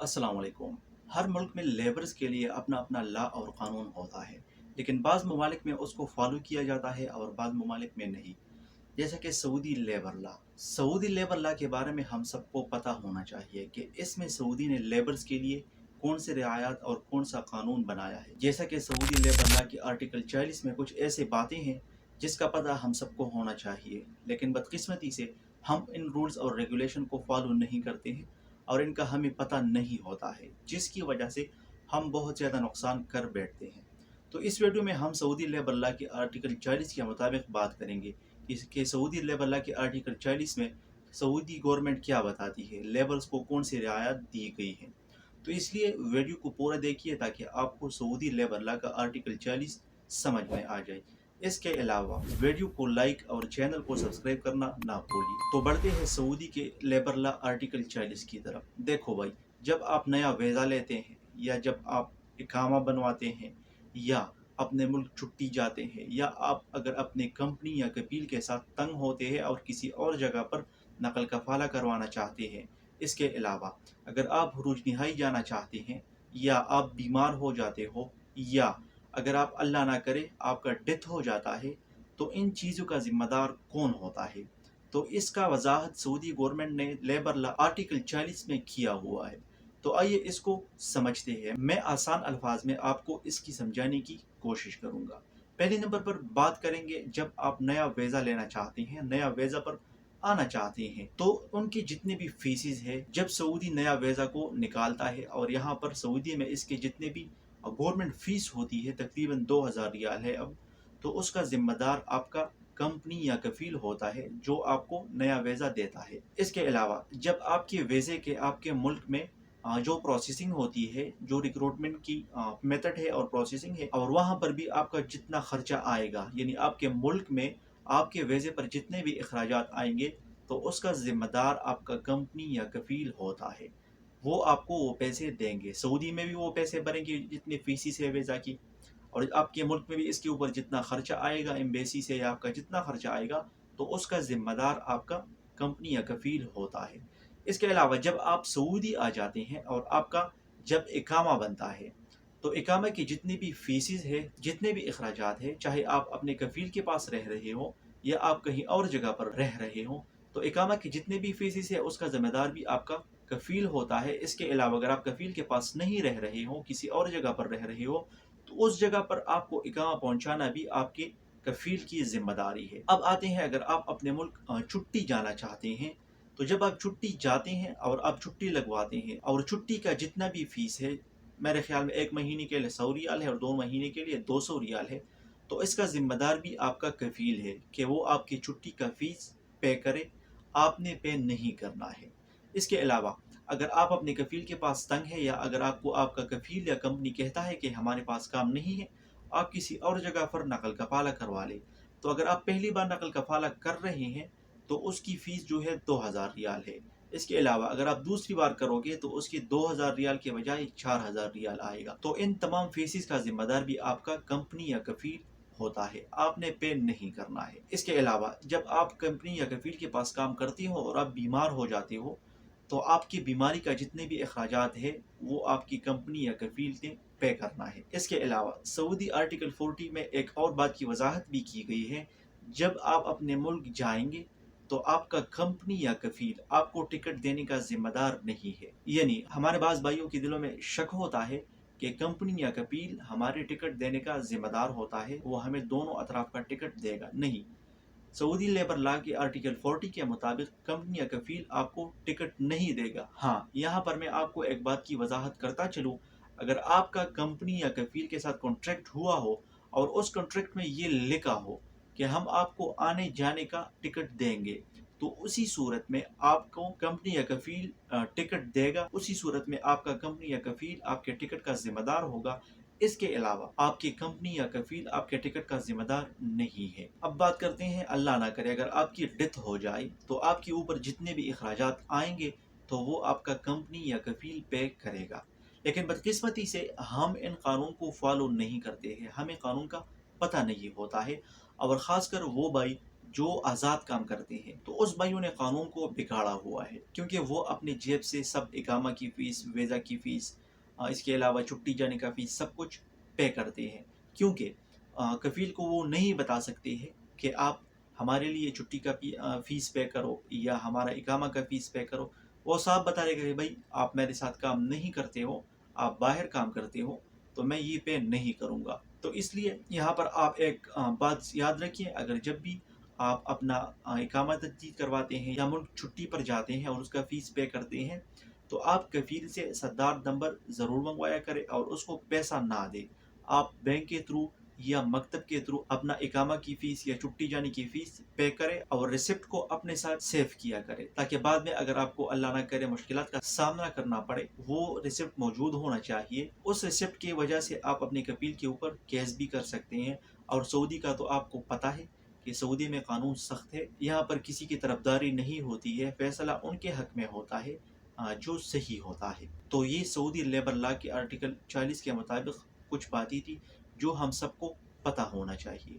अस्सलाम वालेकुम। हर मुल्क में लेबर्स के लिए अपना अपना लॉ और क़ानून होता है, लेकिन बाज़ ममालिक में उसको फॉलो किया जाता है और बाज़ ममालिक में नहीं। जैसा कि Saudi labour law. Saudi labour law के बारे में हम सबको पता होना चाहिए कि इसमें सऊदी ने लेबर्स के लिए कौन से रियायत और कौन सा कानून बनाया है। जैसा कि सऊदी लेबर लॉ की आर्टिकल 40 में कुछ ऐसे बातें हैं जिसका पता हम सबको होना चाहिए, लेकिन बदकिस्मती से हम इन रूल्स और रेगुलेशन को फॉलो नहीं करते हैं और इनका हमें पता नहीं होता है, जिसकी वजह से हम बहुत ज़्यादा नुकसान कर बैठते हैं। तो इस वीडियो में हम सऊदी लेबर लॉ के आर्टिकल 40 के मुताबिक बात करेंगे कि सऊदी लेबर लॉ के आर्टिकल 40 में सऊदी गवर्नमेंट क्या बताती है, लेबर्स को कौन सी रियायत दी गई है। तो इसलिए वीडियो को पूरा देखिए ताकि आपको सऊदी लेबर लॉ का आर्टिकल 40 समझ में आ जाए। इसके अलावा वीडियो को लाइक और चैनल को सब्सक्राइब करना ना भूलिए। तो बढ़ते हैं सऊदी के लेबर लॉ आर्टिकल 40 की तरफ। देखो भाई, जब आप नया वीज़ा लेते हैं या जब आप इकामा बनवाते हैं या अपने मुल्क छुट्टी जाते हैं या आप अगर अपने कंपनी या कफील के साथ तंग होते हैं और किसी और जगह पर नकल कफाला करवाना चाहते हैं। इसके अलावा अगर आप हुरूज निहाई जाना चाहते हैं या आप बीमार हो जाते हो या अगर आप अल्लाह ना करे आपका डेथ हो जाता है, तो इन चीज़ों का ज़िम्मेदार कौन होता है। तो इसका वजाहत सऊदी गवर्नमेंट ने लेबर लॉ आर्टिकल 40 में किया हुआ है। तो आइए इसको समझते हैं। मैं आसान अल्फाज में आपको इसकी समझाने की कोशिश करूंगा। पहले नंबर पर बात करेंगे, जब आप नया वीज़ा लेना चाहते हैं, नया वीज़ा पर आना चाहते हैं, तो उनकी जितने भी फीसेस है, जब सऊदी नया वीज़ा को निकालता है और यहाँ पर सऊदी में इसके जितने भी गवर्नमेंट फीस होती है, तकरीबन 2000 रियाल है अब, तो उसका जिम्मेदार आपका कंपनी या कफील होता है जो आपको नया वीज़ा देता है। इसके अलावा जब आपके वीज़े के आपके मुल्क में जो प्रोसेसिंग होती है, जो रिक्रूटमेंट की मेथड है और प्रोसेसिंग है, और वहाँ पर भी आपका जितना खर्चा आएगा, यानी आपके मुल्क में आपके वीज़े पर जितने भी अखराजात आएंगे, तो उसका ज़िम्मेदार आपका कंपनी या कफील होता है। वो आपको वो पैसे देंगे। सऊदी में भी वो पैसे भरेंगे जितनी फीसिस है वीज़ा की, और आपके मुल्क में भी इसके ऊपर जितना खर्चा आएगा एम्बेसी से या आपका जितना खर्चा आएगा, तो उसका ज़िम्मेदार आपका कंपनी या कफील होता है। इसके अलावा जब आप सऊदी आ जाते हैं और आपका जब इकामा बनता है, तो इकामा की जितनी भी फीसिस है, जितने भी अखराजात है, चाहे आप अपने कफील के पास रह रहे हो या आप कहीं और जगह पर रह रहे हो, तो इकामा की जितने भी फीसिस है उसका ज़िम्मेदार भी आपका कफील होता है। इसके अलावा अगर आप कफील के पास नहीं रह रहे हो, किसी और जगह पर रह रहे हो, तो उस जगह पर आपको इकामा पहुंचाना भी आपके कफील की जिम्मेदारी है। अब आते हैं, अगर आप अपने मुल्क छुट्टी जाना चाहते हैं, तो जब आप छुट्टी जाते हैं और आप छुट्टी लगवाते हैं और छुट्टी का जितना भी फीस है, मेरे ख्याल में 1 महीने के लिए 100 रियाल है और 2 महीने के लिए 200 रियाल है, तो इसका जिम्मेदार भी आपका कफील है कि वो आपकी छुट्टी का फीस पे करे, आपने पे नहीं करना है। इसके अलावा अगर आप अपने कफील के पास तंग है या अगर आपको आपका कफील या कंपनी कहता है कि हमारे पास काम नहीं है, आप किसी और जगह पर नकल कफाला करवा ले, तो अगर आप पहली बार नकल कफाला कर रहे हैं तो उसकी फ़ीस जो है 2000 रियाल है। इसके अलावा अगर आप दूसरी बार करोगे तो उसकी 2000 रियाल के बजाय 4000 रियाल आएगा। तो इन तमाम फीसिस का ज़िम्मेदार भी आपका कंपनी या कफ़ील होता है, आपने पे नहीं करना है। इसके अलावा जब आप कंपनी या कफ़ील के पास काम करते हो और आप बीमार हो जाते हो, तो आपकी बीमारी का जितने भी अखराजात है वो आपकी कंपनी या कफ़ील ने पे करना है। इसके अलावा सऊदी आर्टिकल 40 में एक और बात की वजाहत भी की गई है, जब आप अपने मुल्क जाएंगे तो आपका कंपनी या कफील आपको टिकट देने का जिम्मेदार नहीं है। यानी हमारे पास भाइयों के दिलों में शक होता है कि कंपनी या कफील हमारे टिकट देने का जिम्मेदार होता है, वो हमें दोनों अतराफ का टिकट देगा। नहीं, सऊदी लेबर लॉ के आर्टिकल 40 के मुताबिक कंपनी या कफील आपको टिकट नहीं देगा। हाँ, यहाँ पर मैं आपको एक बात की वजाहत करता चलूँ, अगर आपका कंपनी या कफील के साथ कॉन्ट्रैक्ट हुआ हो और उस कॉन्ट्रैक्ट में ये लिखा हो कि हम आपको आने जाने का टिकट देंगे, तो उसी सूरत में आपको कंपनी या कफील टिकट देगा, उसी सूरत में आपका कंपनी या कफील आपके टिकट का जिम्मेदार होगा। इसके अलावा आपकी कंपनी या कफील आपके टिकट का जिम्मेदार नहीं है। अब बात करते हैं, अल्लाह ना करे अगर आपकी डेथ हो जाए, तो आपके ऊपर जितने भी अखराजात आएंगे तो वो आपका कंपनी या कफील पे करेगा। लेकिन बदकिस्मती से हम इन कानून को फॉलो नहीं करते हैं, हमें कानून का पता नहीं होता है, और ख़ासकर वो भाई جو آزاد کام کرتے ہیں، تو اس بھائیوں نے قانون کو بگاڑا ہوا ہے، کیونکہ وہ اپنی جیب سے سب اقامہ کی فیس، ویزا کی فیس، اس کے علاوہ چھٹی جانے کا فیس سب کچھ پے کرتے ہیں، کیونکہ کفیل کو وہ نہیں بتا سکتے ہیں کہ آپ ہمارے لیے چھٹی کا فیس پے کرو یا ہمارا اقامہ کا فیس پے کرو۔ وہ صاحب بتا رہے کہ بھائی آپ میرے ساتھ کام نہیں کرتے ہو، آپ باہر کام کرتے ہو، تو میں یہ پے نہیں کروں گا۔ تو اس لیے یہاں پر آپ ایک بات یاد رکھیے، اگر جب بھی آپ اپنا اقامہ تجدید کرواتے ہیں یا ملک چھٹی پر جاتے ہیں اور اس کا فیس پے کرتے ہیں، تو آپ کفیل سے صدار نمبر ضرور منگوایا کریں اور اس کو پیسہ نہ دیں۔ آپ بینک کے تھرو یا مکتب کے تھرو اپنا اقامہ کی فیس یا چھٹی جانے کی فیس پے کرے اور ریسپٹ کو اپنے ساتھ سیو کیا کرے، تاکہ بعد میں اگر آپ کو اللہ نہ کرے مشکلات کا سامنا کرنا پڑے، وہ ریسپٹ موجود ہونا چاہیے۔ اس ریسپٹ کی وجہ سے آپ اپنے کفیل کے اوپر کیس بھی کر سکتے ہیں۔ اور سعودی کا تو آپ کو پتہ ہے کہ سعودی میں قانون سخت ہے، یہاں پر کسی کی طرفداری نہیں ہوتی ہے، فیصلہ ان کے حق میں ہوتا ہے جو صحیح ہوتا ہے۔ تو یہ سعودی لیبر لا کے آرٹیکل 40 کے مطابق کچھ باتیں تھی جو ہم سب کو پتہ ہونا چاہیے۔